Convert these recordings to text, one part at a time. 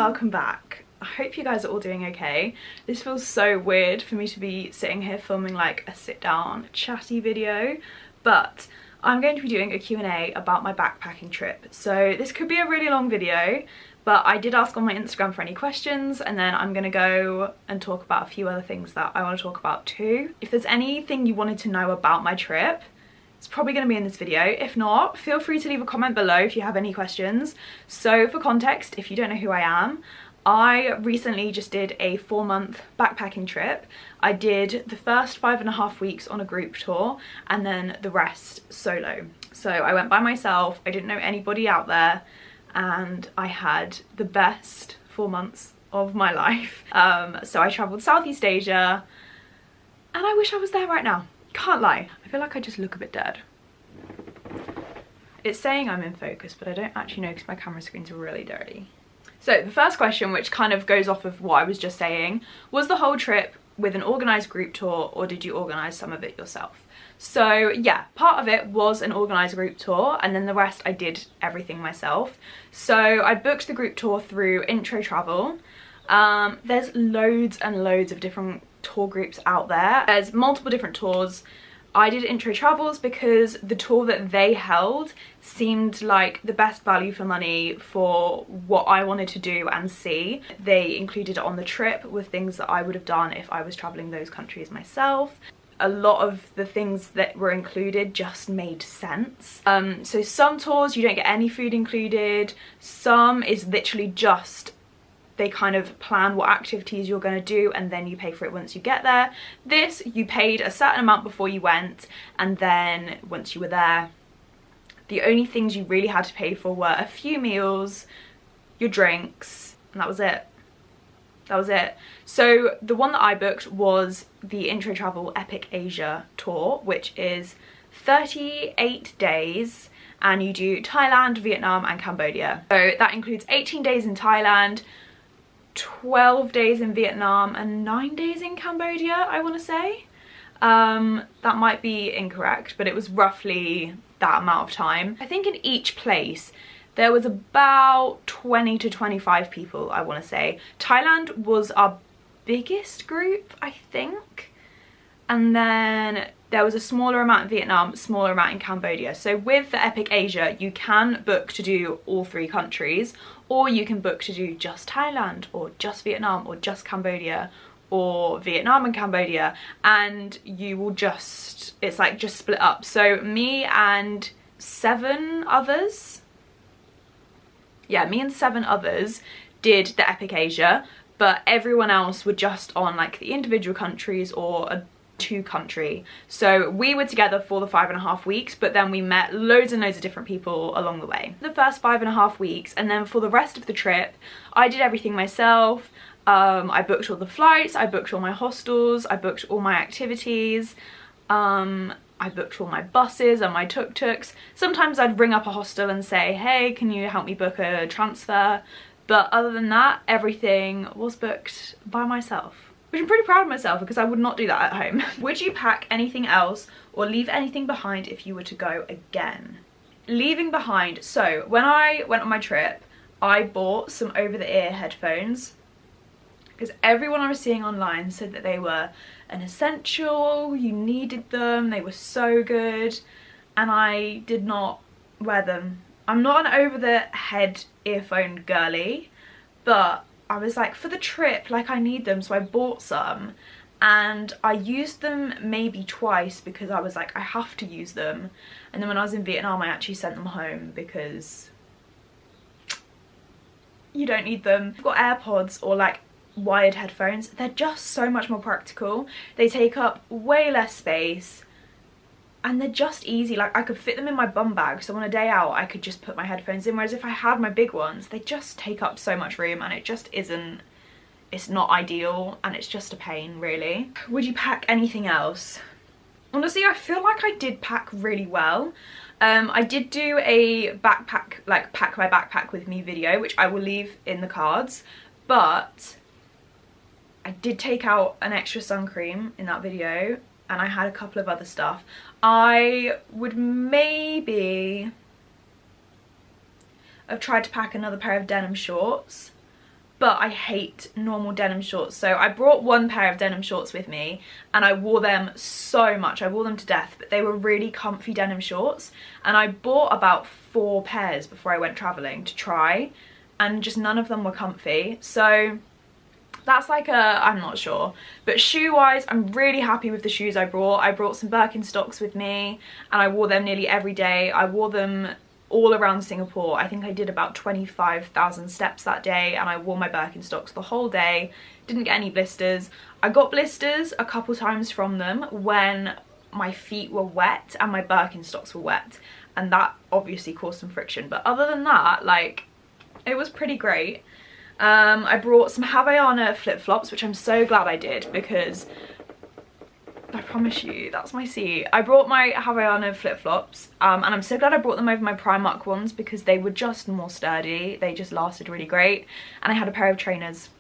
welcome back. I hope you guys are all doing okay. This feels so weird for me to be sitting here filming like a sit down chatty video, but I'm going to be doing a Q&A about my backpacking trip. So this could be a really long video, but I did ask on my Instagram for any questions, and then I'm gonna go and talk about a few other things that I want to talk about too. If there's anything you wanted to know about my trip, it's probably going to be in this video. If not, feel free to leave a comment below if you have any questions. So for context, if you don't know who I am, I recently just did a 4-month backpacking trip. I did the first 5.5 weeks on a group tour and then the rest solo. So I went by myself, I didn't know anybody out there, and I had the best 4 months of my life. So I travelled Southeast Asia and I wish I was there right now. Can't lie, I feel like I just look a bit dead. It's saying I'm in focus, but I don't actually know because my camera screen's really dirty. So the first question, which kind of goes off of what I was just saying, was the whole trip with an organised group tour or did you organise some of it yourself? So yeah, part of it was an organised group tour and then the rest I did everything myself. So I booked the group tour through Intro Travel. There's loads and loads of different tour groups out there. There's multiple different tours. I did Intro Travels because the tour that they held seemed like the best value for money for what I wanted to do and see. They included it on the trip with things that I would have done if I was traveling those countries myself. A lot of the things that were included just made sense. So some tours you don't get any food included, some is literally just they kind of plan what activities you're going to do and then you pay for it once you get there. This, you paid a certain amount before you went, and then once you were there, the only things you really had to pay for were a few meals, your drinks, and that was it. That was it. So the one that I booked was the Intro Travel Epic Asia tour, which is 38 days and you do Thailand, Vietnam and Cambodia. So that includes 18 days in Thailand, 12 days in Vietnam and 9 days in Cambodia, I want to say. That might be incorrect, but it was roughly that amount of time. I think in each place there was about 20 to 25 people, I want to say. Thailand was our biggest group, I think. And then there was a smaller amount in Vietnam, smaller amount in Cambodia. So with the Epic Asia, you can book to do all 3 countries, or you can book to do just Thailand, or just Vietnam, or just Cambodia, or Vietnam and Cambodia, and you will just, it's like just split up. So me and 7 others, yeah, me and 7 others did the Epic Asia, but everyone else were just on like the individual countries or a 2 country. So we were together for the 5.5 weeks, but then we met loads and loads of different people along the way. The first 5.5 weeks, and then for the rest of the trip, I did everything myself. I booked all the flights, I booked all my hostels, I booked all my activities, I booked all my buses and my tuk-tuks. Sometimes I'd ring up a hostel and say, hey, can you help me book a transfer? But other than that, everything was booked by myself, which I'm pretty proud of myself because I would not do that at home. Would you pack anything else or leave anything behind if you were to go again? Leaving behind, so when I went on my trip, I bought some over-the-ear headphones because everyone I was seeing online said that they were an essential, you needed them, they were so good, and I did not wear them. I'm not an over-the-head earphone girly, but I was like, for the trip, like I need them, so I bought some and I used them maybe twice because I was like, I have to use them. And then when I was in Vietnam, I actually sent them home because you don't need them. I've got AirPods or like wired headphones. They're just so much more practical. They take up way less space and they're just easy. Like I could fit them in my bum bag, so on a day out I could just put my headphones in, whereas if I had my big ones, they just take up so much room and it just isn't, it's not ideal and it's just a pain really. Would you pack anything else? Honestly, I feel like I did pack really well. I did do a backpack, like pack my backpack with me video, which I will leave in the cards, but I did take out an extra sun cream in that video and I had a couple of other stuff. I would maybe have tried to pack another pair of denim shorts, but I hate normal denim shorts. So I brought one pair of denim shorts with me and I wore them so much. I wore them to death, but they were really comfy denim shorts. And I bought about 4 pairs before I went traveling to try, and just none of them were comfy. So that's like I'm not sure. But shoe wise, I'm really happy with the shoes I brought. I brought some Birkenstocks with me and I wore them nearly every day. I wore them all around Singapore. I think I did about 25,000 steps that day, and I wore my Birkenstocks the whole day. Didn't get any blisters. I got blisters a couple times from them when my feet were wet and my Birkenstocks were wet, and that obviously caused some friction. But other than that, like, it was pretty great. I brought some Havaiana flip-flops, which I'm so glad I did, because I promise you, that's my seat. I brought my Havaiana flip-flops, and I'm so glad I brought them over my Primark ones because they were just more sturdy. They just lasted really great. And I had a pair of trainers.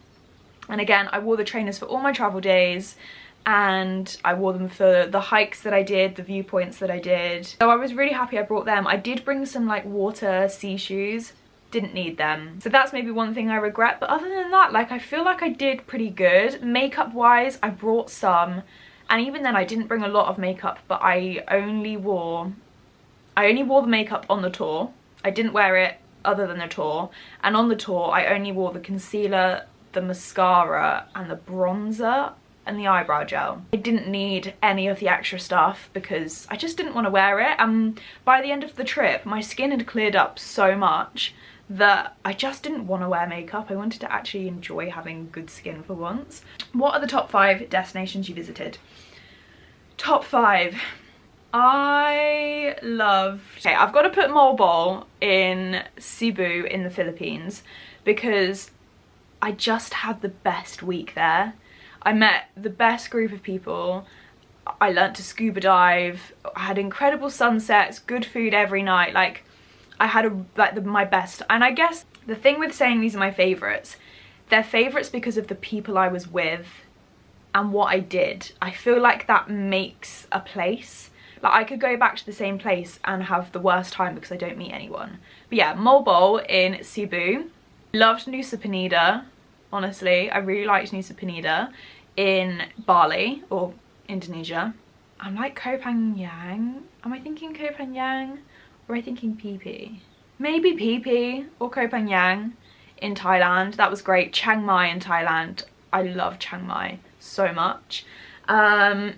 And again, I wore the trainers for all my travel days, and I wore them for the hikes that I did, the viewpoints that I did. So I was really happy I brought them. I did bring some like water sea shoes. Didn't need them. So that's maybe one thing I regret. But other than that, like, I feel like I did pretty good. Makeup wise, I brought some. And even then I didn't bring a lot of makeup, but I only wore the makeup on the tour. I didn't wear it other than the tour. And on the tour, I only wore the concealer, the mascara, and the bronzer, and the eyebrow gel. I didn't need any of the extra stuff because I just didn't want to wear it. And by the end of the trip, my skin had cleared up so much that I just didn't want to wear makeup. I wanted to actually enjoy having good skin for once. What are the top 5 destinations you visited? Top 5. I love... Okay, I've got to put Mobile in Cebu in the Philippines because I just had the best week there. I met the best group of people. I learnt to scuba dive. I had incredible sunsets, good food every night. Like, I had my best. And I guess the thing with saying these are my favourites, they're favourites because of the people I was with and what I did. I feel like that makes a place. Like, I could go back to the same place and have the worst time because I don't meet anyone. But yeah, Mobile in Cebu. Loved Nusa Penida, honestly. I really liked Nusa Penida. In Bali, or Indonesia. I'm like Koh Phangan. Am I thinking Koh Phangan? Or am I thinking Phi Phi? Maybe Phi Phi or Koh Phangan in Thailand. That was great. Chiang Mai in Thailand. I love Chiang Mai so much. I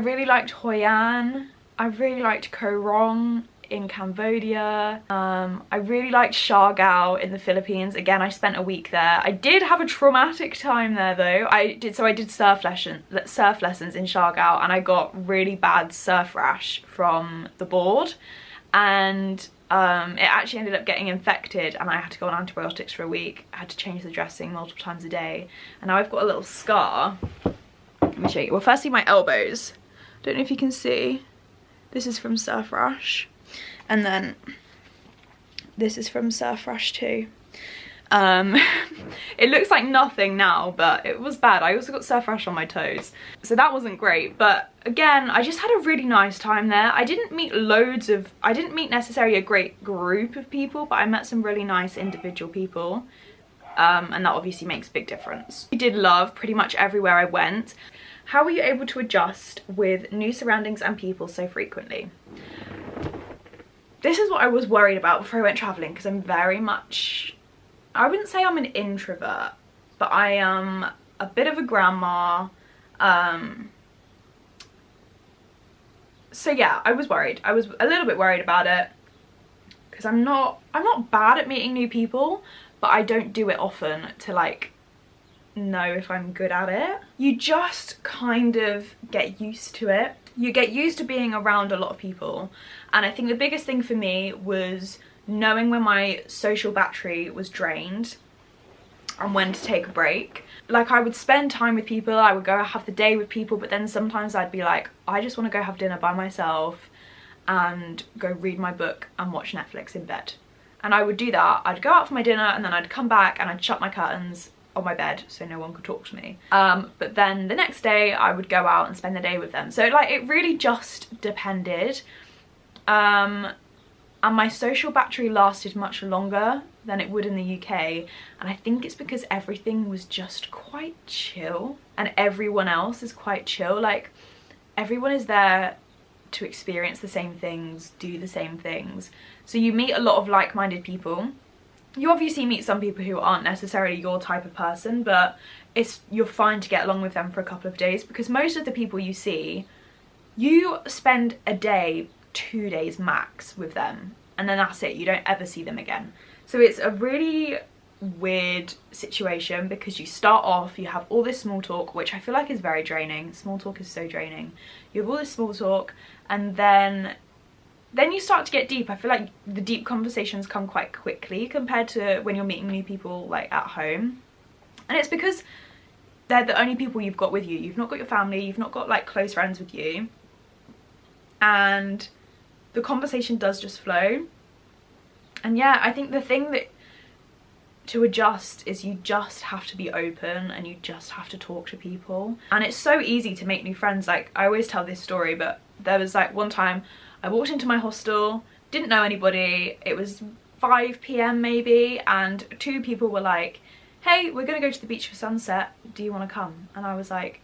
really liked Hoi An. I really liked Koh Rong in Cambodia. I really liked Siargao in the Philippines. Again, I spent a week there. I did have a traumatic time there though. I did surf lessons in Siargao, and I got really bad surf rash from the board, and it actually ended up getting infected and I had to go on antibiotics for a week. I had to change the dressing multiple times a day, and now I've got a little scar. Let me show you. Well, firstly, my elbows. Don't know if you can see. This is from surf rash. And then this is from surf rash too. It looks like nothing now, but it was bad. I also got surf rash on my toes, so that wasn't great. But again, I just had a really nice time there. I didn't meet necessarily a great group of people, but I met some really nice individual people, and that obviously makes a big difference. I did love pretty much everywhere I went. How were you able to adjust with new surroundings and people so frequently? This is what I was worried about before I went traveling, because I'm very much, I wouldn't say I'm an introvert, but I am a bit of a grandma. So yeah, I was worried. I was a little bit worried about it because I'm not bad at meeting new people, but I don't do it often to like know if I'm good at it. You just kind of get used to it. You get used to being around a lot of people, and I think the biggest thing for me was knowing when my social battery was drained and when to take a break. Like, I would spend time with people, I would go have the day with people, but then sometimes I'd be like, I just want to go have dinner by myself and go read my book and watch Netflix in bed. And I would do that. I'd go out for my dinner and then I'd come back and I'd shut my curtains on my bed so no one could talk to me. But then the next day I would go out and spend the day with them. So like, it really just depended. And and my social battery lasted much longer than it would in the UK, and I think it's because everything was just quite chill and everyone else is quite chill. Like, everyone is there to experience the same things, do the same things, so you meet a lot of like-minded people. You obviously meet some people who aren't necessarily your type of person, but you're fine to get along with them for a couple of days, because most of the people you see, you spend a day, 2 days max with them, and then that's it. You don't ever see them again. So it's a really weird situation, because you start off, you have all this small talk, which I feel like is very draining. Small talk is so draining. You have all this small talk, and then you start to get deep. I feel like the deep conversations come quite quickly compared to when you're meeting new people like at home. And it's because they're the only people you've got with you. You've not got your family, you've not got like close friends with you. And the conversation does just flow. And yeah, I think the thing that to adjust is you just have to be open, and you just have to talk to people. And it's so easy to make new friends. Like, I always tell this story, but there was like one time I walked into my hostel, didn't know anybody, it was 5 p.m. maybe, and 2 people were like, hey, we're gonna go to the beach for sunset, do you want to come? And I was like,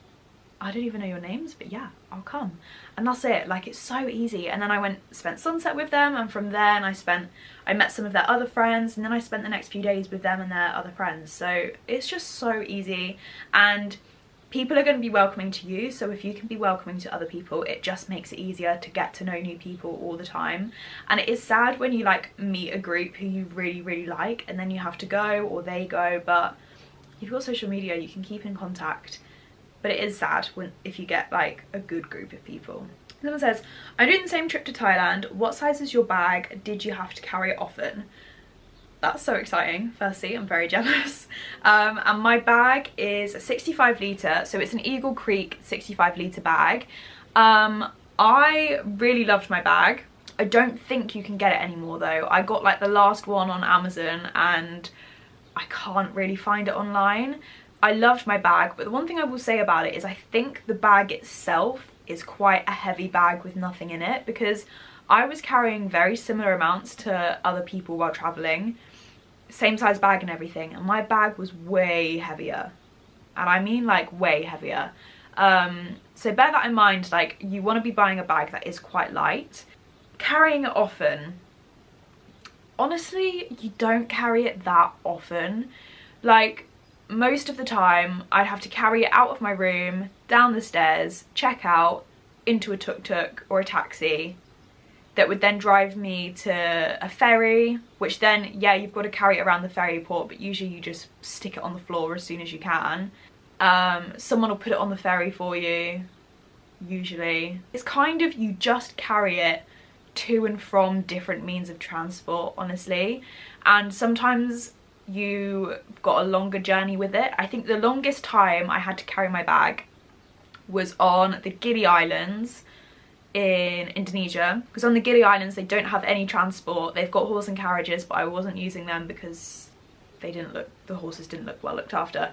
I don't even know your names, but yeah, I'll come. And that's it. Like, it's so easy. And then I spent sunset with them, and from there I met some of their other friends, and then I spent the next few days with them and their other friends. So it's just so easy, and people are going to be welcoming to you. So if you can be welcoming to other people, it just makes it easier to get to know new people all the time. And it is sad when you like meet a group who you really like, and then you have to go, or they go, but if you've got social media, you can keep in contact. But it is sad if you get like a good group of people. Someone says, I'm doing the same trip to Thailand. What size is your bag? Did you have to carry it often? That's so exciting. Firstly, I'm very jealous. And my bag is a 65 litre, so it's an Eagle Creek 65 litre bag. I really loved my bag. I don't think you can get it anymore though. I got like the last one on Amazon, and I can't really find it online. I loved my bag, but the one thing I will say about it is I think the bag itself is quite a heavy bag with nothing in it, because I was carrying very similar amounts to other people while traveling, same size bag and everything, and my bag was way heavier, and I mean like way heavier. So bear that in mind. Like, you want to be buying a bag that is quite light. Carrying it often, honestly, you don't carry it that often. Like, most of the time I'd have to carry it out of my room, down the stairs, check out, into a tuk-tuk or a taxi that would then drive me to a ferry, which then, yeah, you've got to carry it around the ferry port, but usually you just stick it on the floor as soon as you can. Someone will put it on the ferry for you, usually. It's kind of, you just carry it to and from different means of transport, honestly. And sometimes you've got a longer journey with it. I think the longest time I had to carry my bag was on the Gili Islands in Indonesia, because on the Gili Islands they don't have any transport. They've got horse and carriages, but I wasn't using them because the horses didn't look well looked after.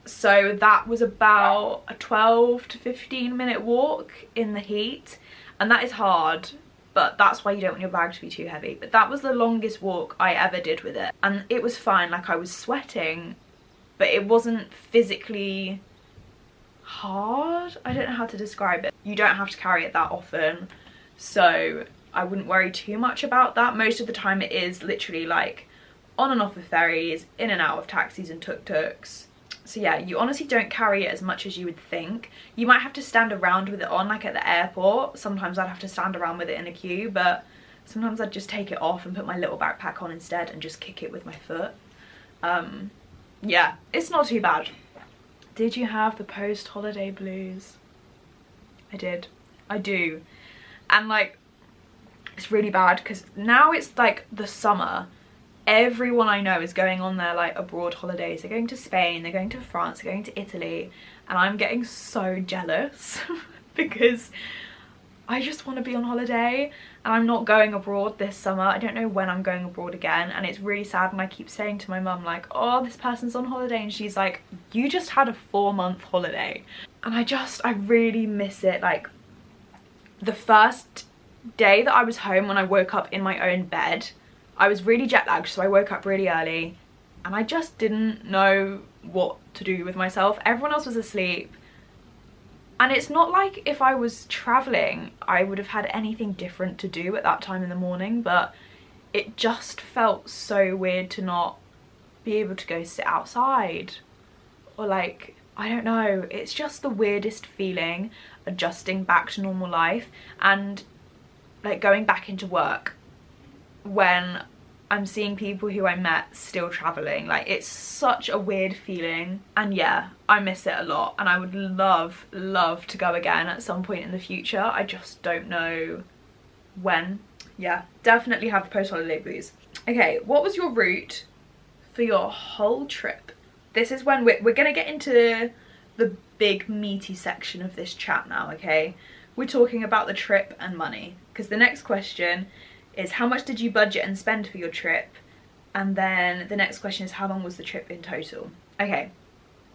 So that was about a 12 to 15 minute walk in the heat, and that is hard. But that's why you don't want your bag to be too heavy. But that was the longest walk I ever did with it. And it was fine. Like, I was sweating, but it wasn't physically hard. I don't know how to describe it. You don't have to carry it that often, so I wouldn't worry too much about that. Most of the time it is literally like on and off of ferries, in and out of taxis and tuk-tuks. So yeah, you honestly don't carry it as much as you would think. You might have to stand around with it on, like at the airport. Sometimes I'd have to stand around with it in a queue, but sometimes I'd just take it off and put my little backpack on instead and just kick it with my foot. Yeah, it's not too bad. Did you have the post-holiday blues? I did. I do. And like, it's really bad because now it's like the summer. Everyone I know is going on their like abroad holidays. They're going to Spain, they're going to France, they're going to Italy, and I'm getting so jealous because I just want to be on holiday, and I'm not going abroad this summer. I don't know when I'm going abroad again, and it's really sad. And I keep saying to my mum like, oh, this person's on holiday, and she's like, you just had a 4-month holiday. And I really miss it. Like, the first day that I was home, when I woke up in my own bed, I was really jet lagged, so I woke up really early and I just didn't know what to do with myself. Everyone else was asleep. And it's not like if I was traveling, I would have had anything different to do at that time in the morning, but it just felt so weird to not be able to go sit outside. Or like, I don't know, it's just the weirdest feeling, adjusting back to normal life and like going back into work when I'm seeing people who I met still traveling. Like, it's such a weird feeling, and yeah, I miss it a lot, and I would love to go again at some point in the future. I just don't know when. Yeah, definitely have the post-holiday blues. Okay, what was your route for your whole trip? This is when we're gonna get into the big meaty section of this chat now, okay? We're talking about the trip and money, because the next question is how much did you budget and spend for your trip, and then the next question is how long was the trip in total. Okay,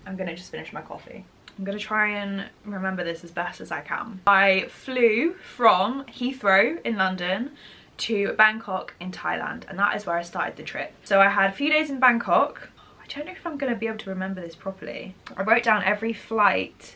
I'm gonna just finish my coffee. I'm gonna try and remember this as best as I can. I flew from Heathrow in London to Bangkok in Thailand, and that is where I started the trip. So I had a few days in Bangkok. I don't know if I'm gonna be able to remember this properly. I wrote down every flight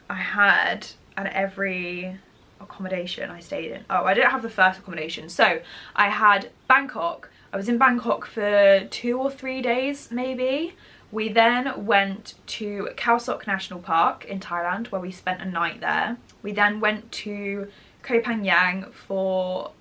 I had and every accommodation I stayed in. Oh, I didn't have the first accommodation. So I had Bangkok. I was in Bangkok for 2 or 3 days maybe. We then went to Xoxo National Park in Thailand, where we spent a night there. We then went to Koh Phangan for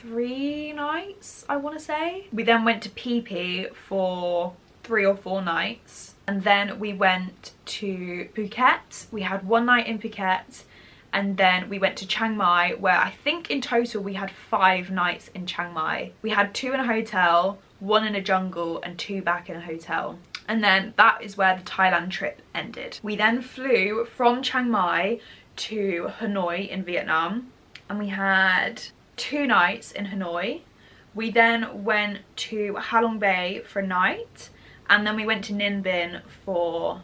3 nights, I want to say. We then went to Phi Phi for 3 or 4 nights, and then we went to Phuket. We had 1 night in Phuket, and then we went to Chiang Mai, where I think in total we had 5 nights in Chiang Mai. We had 2 in a hotel, 1 in a jungle, and 2 back in a hotel. And then that is where the Thailand trip ended. We then flew from Chiang Mai to Hanoi in Vietnam, and we had 2 nights in Hanoi. We then went to Halong Bay for a night, and then we went to Ninh Binh for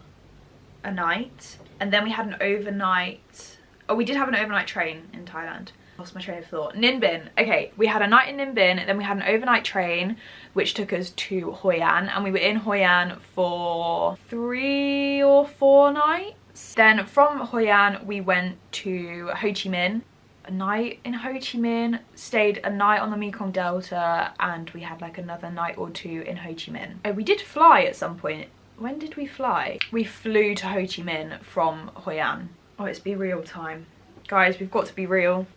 a night, and then we had an overnight. Oh, we did have an overnight train in Thailand. Lost my train of thought. Ninh Binh. Okay, we had a night in Ninh Binh, then we had an overnight train which took us to Hoi An, and we were in Hoi An for 3 or 4 nights. Then from Hoi An we went to Ho Chi Minh. A night in Ho Chi Minh, stayed a night on the Mekong Delta, and we had like another night or 2 in Ho Chi Minh. Oh, we did fly at some point. When did we fly? We flew to Ho Chi Minh from Hoi An. Oh, it's Be Real time. Guys, we've got to be real.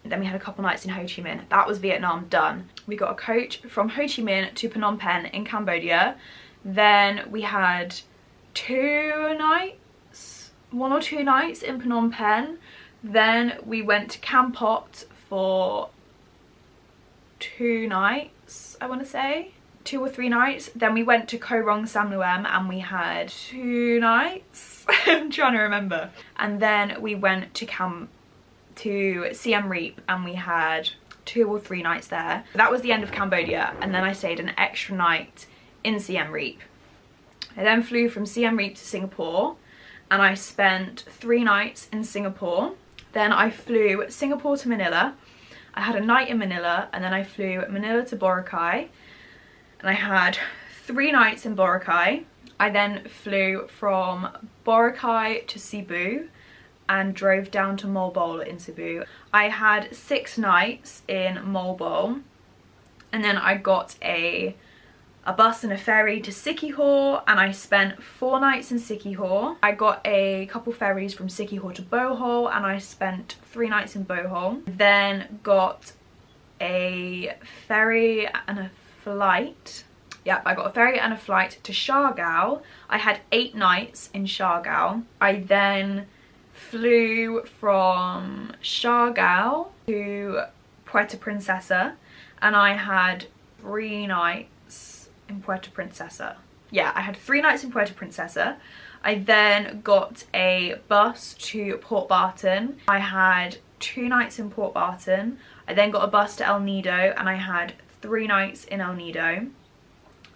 Then we had a couple nights in Ho Chi Minh. That was Vietnam done. We got a coach from Ho Chi Minh to Phnom Penh in Cambodia. Then we had 2 nights, 1 or 2 nights in Phnom Penh. Then we went to Kampot for 2 nights, I want to say. 2 or 3 nights. Then we went to Koh Rong Samluem and we had 2 nights. I'm trying to remember. And then we went to Siem Reap and we had 2 or 3 nights there. That was the end of Cambodia, and then I stayed an extra night in Siem Reap. I then flew from Siem Reap to Singapore, and I spent 3 nights in Singapore. Then I flew Singapore to Manila. I had a night in Manila, and then I flew Manila to Boracay, and I had 3 nights in Boracay. I then flew from Boracay to Cebu and drove down to Molbol in Cebu. I had 6 nights in Molbol, and then I got a bus and a ferry to Siquijor, and I spent 4 nights in Siquijor. I got a couple ferries from Siquijor to Bohol, and I spent 3 nights in Bohol. Then got a ferry and a flight. Yep, I got a ferry and a flight to Siargao. I had 8 nights in Siargao. I then flew from Siargao to Puerto Princesa, and I had 3 nights in Puerto Princesa. Yeah, I had 3 nights in Puerto Princesa. I then got a bus to Port Barton. I had 2 nights in Port Barton. I then got a bus to El Nido, and I had 3 nights in El Nido.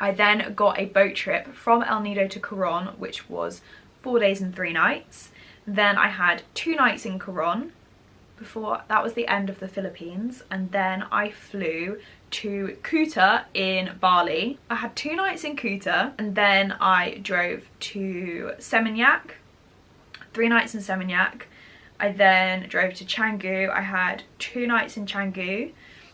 I then got a boat trip from El Nido to Coron, which was 4 days and 3 nights. Then I had 2 nights in Coron. Before that was the end of the Philippines, and then I flew to Kuta in Bali. I had 2 nights in Kuta, and then I drove to Seminyak, 3 nights in Seminyak. I then drove to Canggu. I had 2 nights in Canggu,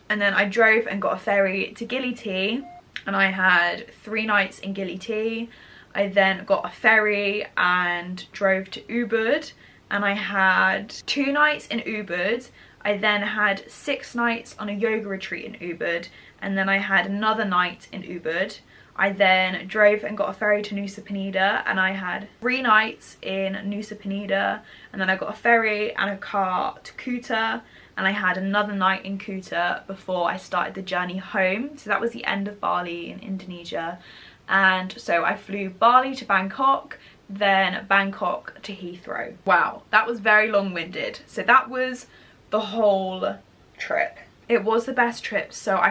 and then I drove and got a ferry to Gili T, and I had 3 nights in Gili T. I then got a ferry and drove to Ubud, and I had 2 nights in Ubud. I then had 6 nights on a yoga retreat in Ubud, and then I had another night in Ubud. I then drove and got a ferry to Nusa Penida, and I had 3 nights in Nusa Penida, and then I got a ferry and a car to Kuta, and I had another night in Kuta before I started the journey home. So that was the end of Bali in Indonesia. And so I flew Bali to Bangkok, then Bangkok to Heathrow. Wow, that was very long-winded. So that was the whole trip. It was the best trip. So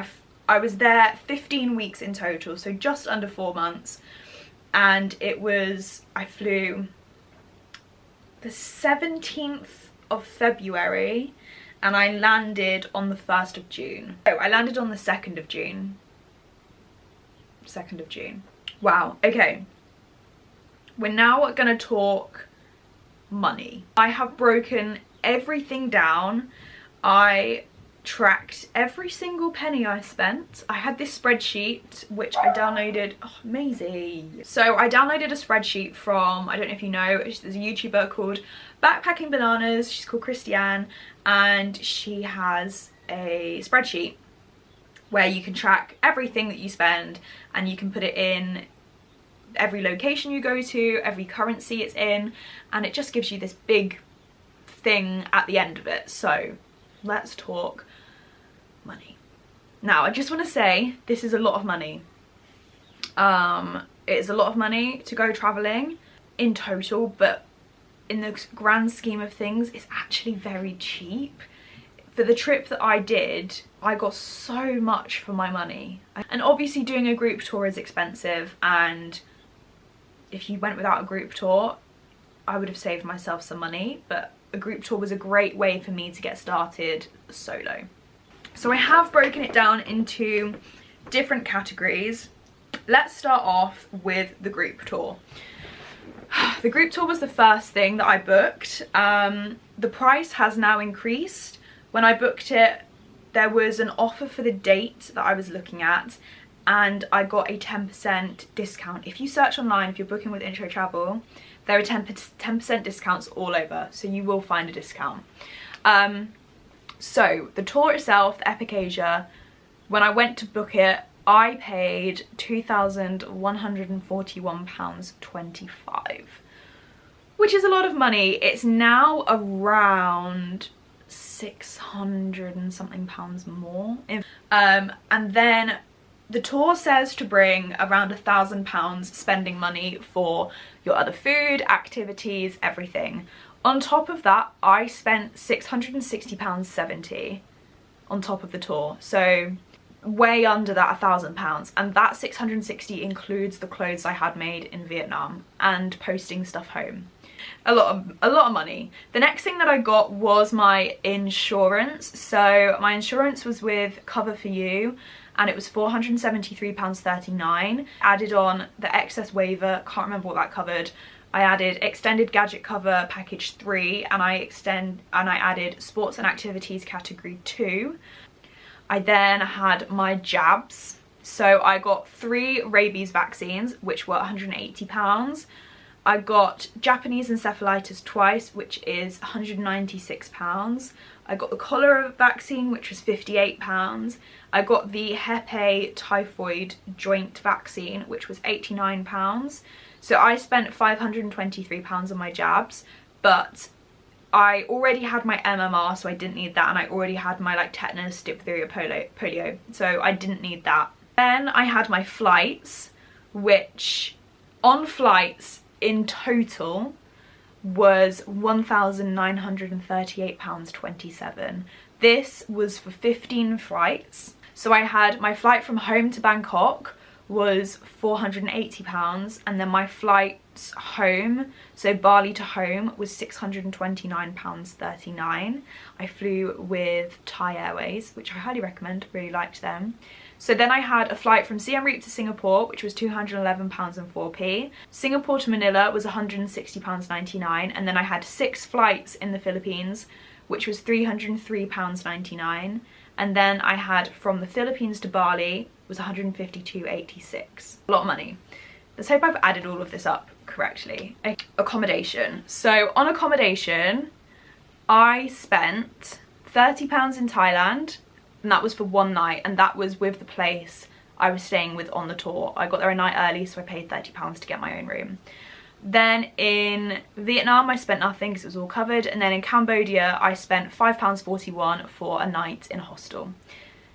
I was there 15 weeks in total, so just under 4 months. And it was, I flew the 17th of February and I landed on the 1st of June. Oh, I landed on the 2nd of June. 2nd of June. Wow, okay. We're now gonna talk money. I have broken everything down. I tracked every single penny I spent. I had this spreadsheet which I downloaded. Oh, amazing. So I downloaded a spreadsheet from, I don't know if you know, there's a YouTuber called Backpacking Bananas. She's called Christiane, and she has a spreadsheet where you can track everything that you spend, and you can put it in every location you go to, every currency it's in, and it just gives you this big thing at the end of it. So let's talk money. Now, I just want to say this is a lot of money. It is a lot of money to go traveling in total, but in the grand scheme of things, it's actually very cheap. For the trip that I did, I got so much for my money. And obviously doing a group tour is expensive, and if you went without a group tour, I would have saved myself some money, but a group tour was a great way for me to get started solo. So I have broken it down into different categories. Let's start off with the group tour. The group tour was the first thing that I booked. The price has now increased. When I booked it, there was an offer for the date that I was looking at, and I got a 10% discount. If you search online, if you're booking with Intro Travel, there are 10% discounts all over, so you will find a discount. So the tour itself, the Epic Asia, when I went to book it, I paid £2,141.25, which is a lot of money. It's now around 600 and something pounds more. And then the tour says to bring around £1,000 spending money for your other food, activities, everything. On top of that, I spent £660.70 on top of the tour. So way under that £1,000, and that 660 includes the clothes I had made in Vietnam and posting stuff home. A lot of money. The next thing that I got was my insurance. So my insurance was with Cover For You, and it was £473.39. Added on the excess waiver, can't remember what that covered. I added extended gadget cover package 3, and I added sports and activities category 2. I then had my jabs. So I got 3 rabies vaccines, which were £180. I got Japanese encephalitis twice, which is £196. I got the cholera vaccine, which was £58. I got the Hep A typhoid joint vaccine, which was £89. So I spent £523 on my jabs, but I already had my MMR, so I didn't need that, and I already had my like tetanus, diphtheria, polio, so I didn't need that. Then I had my flights, which on flights in total was £1,938.27. This was for 15 flights. So I had my flight from home to Bangkok was £480, and then my flights home, so Bali to home, was £629.39. I flew with Thai Airways, which I highly recommend, really liked them. So then I had a flight from Siem Reap to Singapore, which was £211.04. Singapore to Manila was £160.99, and then I had 6 flights in the Philippines, which was £303.99. And then I had from the Philippines to Bali was £152.86. A lot of money. Let's hope I've added all of this up correctly. Accommodation. So on accommodation, I spent £30 in Thailand, and that was for one night, and that was with the place I was staying with on the tour. I got there a night early, so I paid £30 to get my own room. Then in Vietnam, I spent nothing because it was all covered. And then in Cambodia, I spent £5.41 for a night in a hostel.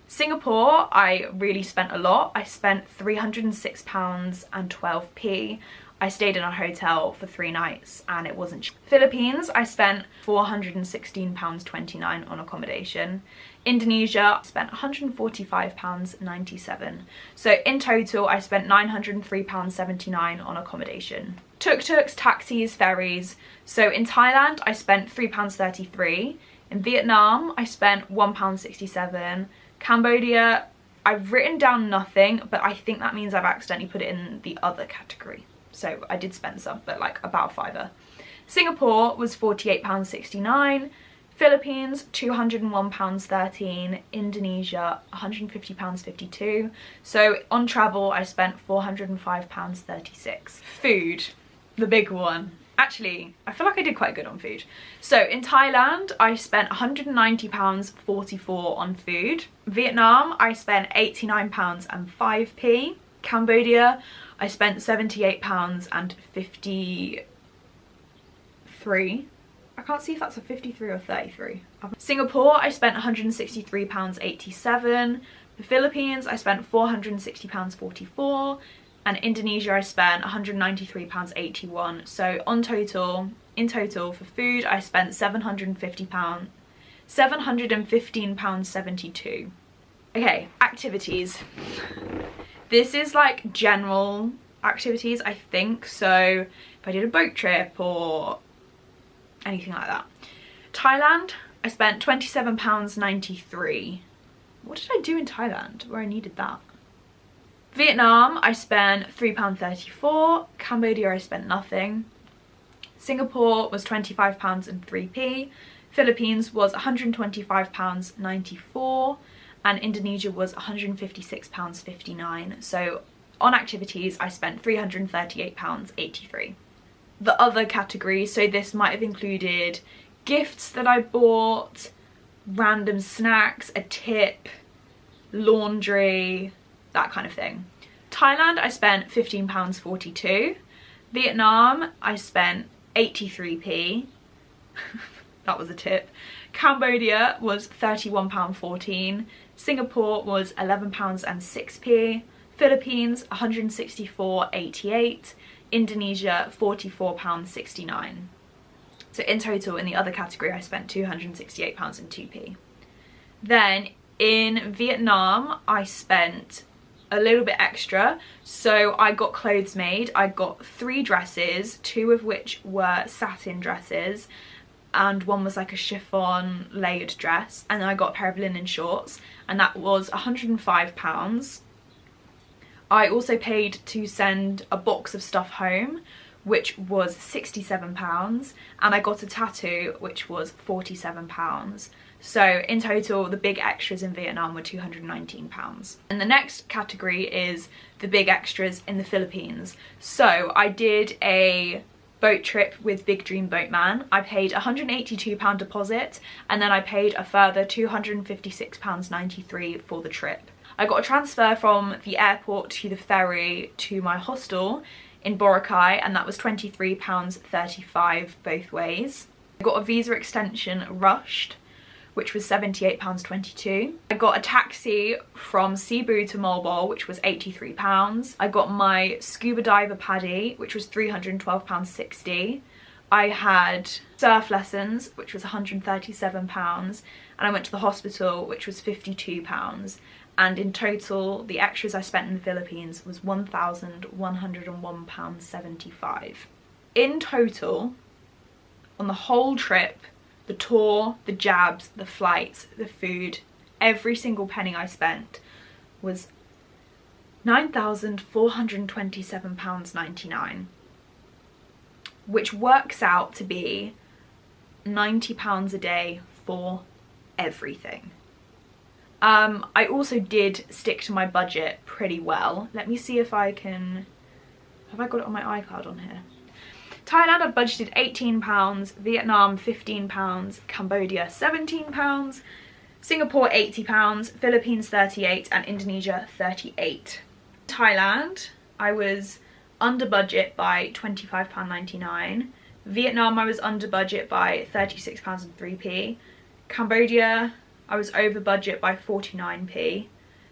Singapore, I really spent a lot. I spent £306.12. I stayed in a hotel for 3 nights and it wasn't cheap. Philippines, I spent £416.29 on accommodation. Indonesia, I spent £145.97. So in total, I spent £903.79 on accommodation. Tuk-tuks, taxis, ferries. So in Thailand, I spent £3.33. In Vietnam, I spent £1.67. Cambodia, I've written down nothing, but I think that means I've accidentally put it in the other category. So I did spend some, but like about a fiver. Singapore was £48.69. Philippines, £201.13. Indonesia, £150.52. So on travel, I spent £405.36. Food, the big one. Actually, I feel like I did quite good on food. So in Thailand, I spent £190.44 on food. Vietnam, I spent £89.05. Cambodia, I spent £78.53. I can't see if that's a 53 or 33. Singapore, I spent £163.87. The Philippines, I spent £460.44. And Indonesia, I spent £193.81. So in total for food, I spent £715.72. Okay, activities. This is like general activities, I think. So if I did a boat trip or anything like that. Thailand, I spent £27.93. What did I do in Thailand where I needed that? Vietnam, I spent £3.34. Cambodia, I spent nothing. Singapore was £25.03. Philippines was £125.94. And Indonesia was £156.59. So on activities, I spent £338.83. The other categories, so this might have included gifts that I bought, random snacks, a tip, laundry, that kind of thing. Thailand, I spent £15.42. Vietnam, I spent 83p. That was a tip. Cambodia was £31.14. Singapore was £11.06. Philippines, £164.88. Indonesia, £44.69. So in total, in the other category, I spent £268.02. Then in Vietnam, I spent a little bit extra. So I got clothes made. I got 3 dresses, 2 of which were satin dresses, and one was like a chiffon layered dress. And then I got a pair of linen shorts, and that was £105. I also paid to send a box of stuff home, which was £67, and I got a tattoo, which was £47. So in total, the big extras in Vietnam were £219. And the next category is the big extras in the Philippines. So I did a boat trip with Big Dream Boatman. I paid £182 deposit, and then I paid a further £256.93 for the trip. I got a transfer from the airport to the ferry to my hostel in Boracay, and that was £23.35 both ways. I got a visa extension rushed, which was £78.22. I got a taxi from Cebu to Malbo, which was £83. I got my scuba diver paddy, which was £312.60. I had surf lessons, which was £137, and I went to the hospital, which was £52. and in total the extras I spent in the Philippines was £1,101.75. In total, on the whole trip, the tour, the jabs, the flights, the food, every single penny I spent was £9,427.99, which works out to be £90 a day for everything. I also did stick to my budget pretty well. Let me see if I can, have I got it on my iCloud on here? Thailand I budgeted £18, Vietnam £15, Cambodia £17, Singapore £80, Philippines £38, and Indonesia £38. Thailand I was under budget by £25.99. Vietnam I was under budget by £36 and 3p. Cambodia I was over budget by 49p.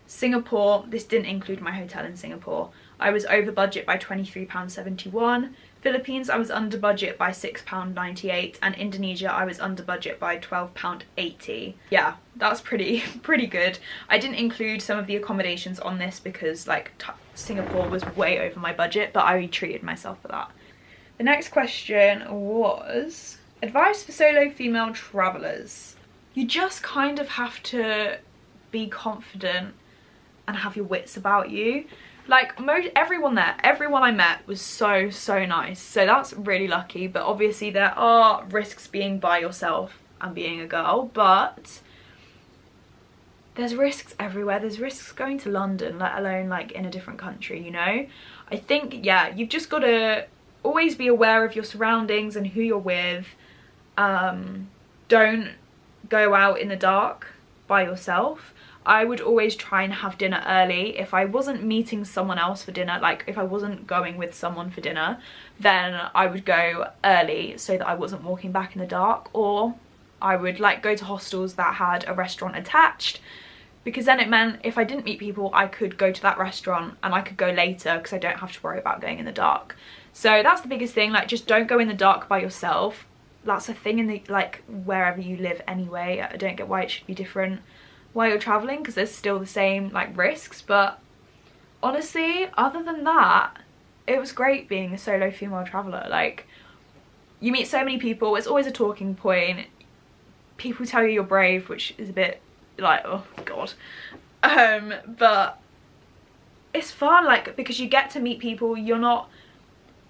Singapore, this didn't include my hotel in Singapore, I was over budget by £23.71. Philippines I was under budget by £6.98, and Indonesia I was under budget by £12.80. Yeah, that's pretty good. I didn't include some of the accommodations on this because like Singapore was way over my budget, but I treated myself for that. The next question was advice for solo female travellers. You just kind of have to be confident and have your wits about you. Like everyone I met was so nice, so that's really lucky. But obviously there are risks being by yourself and being a girl, but there's risks everywhere. There's risks going to London, let alone like in a different country, you know? I think, yeah, you've just got to always be aware of your surroundings and who you're with. Don't go out in the dark by yourself. I would always try and have dinner early. If I wasn't meeting someone else for dinner, like if I wasn't going with someone for dinner, then I would go early so that I wasn't walking back in the dark, or I would like go to hostels that had a restaurant attached, because then it meant if I didn't meet people, I could go to that restaurant and I could go later because I don't have to worry about going in the dark. So that's the biggest thing, like just don't go in the dark by yourself. That's a thing in the, like, wherever you live anyway. I don't get why it should be different while you're traveling, because there's still the same like risks. But honestly, other than that, it was great being a solo female traveler. Like, you meet so many people, it's always a talking point. People tell you you're brave, which is a bit like, oh god, but it's fun, like, because you get to meet people. You're not,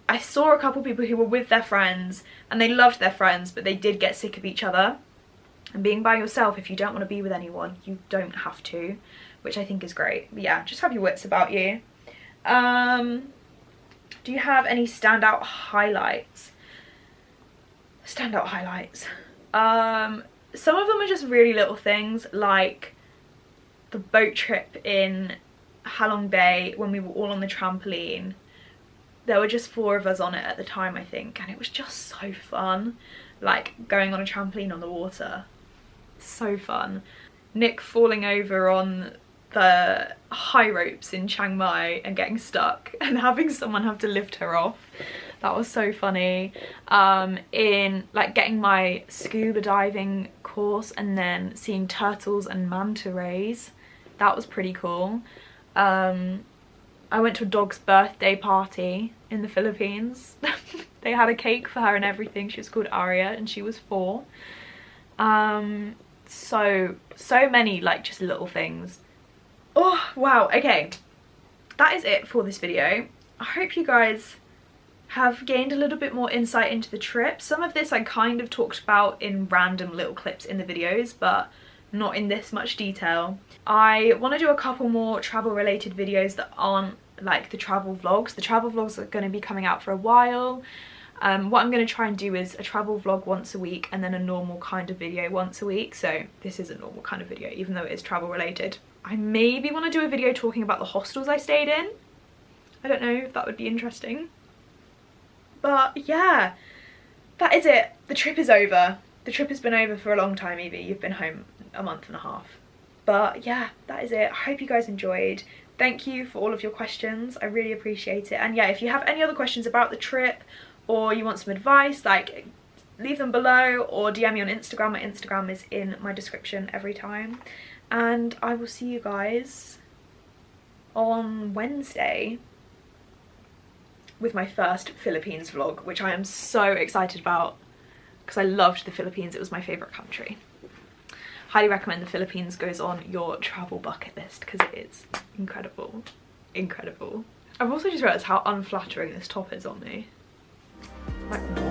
I saw a couple people who were with their friends and they loved their friends, but they did get sick of each other. And being by yourself, if you don't want to be with anyone, you don't have to, which I think is great. But yeah, just have your wits about you. Do you have any standout highlights? Standout highlights. Some of them are just really little things, like the boat trip in Halong Bay when we were all on the trampoline. There were just 4 of us on it at the time, I think, and it was just so fun, like going on a trampoline on the water. So fun. Nick falling over on the high ropes in Chiang Mai and getting stuck and having someone have to lift her off. That was so funny. In like getting my scuba diving course and then seeing turtles and manta rays. That was pretty cool. I went to a dog's birthday party in the Philippines. They had a cake for her and everything. She was called Aria and she was 4. So many like just little things. Oh wow, okay, that is it for this video. I hope you guys have gained a little bit more insight into the trip. Some of this I kind of talked about in random little clips in the videos, but not in this much detail. I want to do a couple more travel related videos that aren't like the travel vlogs. The travel vlogs are going to be coming out for a while. What I'm going to try and do is a travel vlog once a week and then a normal kind of video once a week. So this is a normal kind of video, even though it is travel related. I maybe want to do a video talking about the hostels I stayed in. I don't know if that would be interesting. But yeah, that is it. The trip is over. The trip has been over for a long time, Evie. You've been home a month and a half. But yeah, that is it. I hope you guys enjoyed. Thank you for all of your questions. I really appreciate it. And yeah, if you have any other questions about the trip or you want some advice, like leave them below or DM me on Instagram. My Instagram is in my description every time. And I will see you guys on Wednesday with my first Philippines vlog, which I am so excited about because I loved the Philippines. It was my favourite country. Highly recommend the Philippines goes on your travel bucket list because it is incredible. Incredible. I've also just realised how unflattering this top is on me. Like,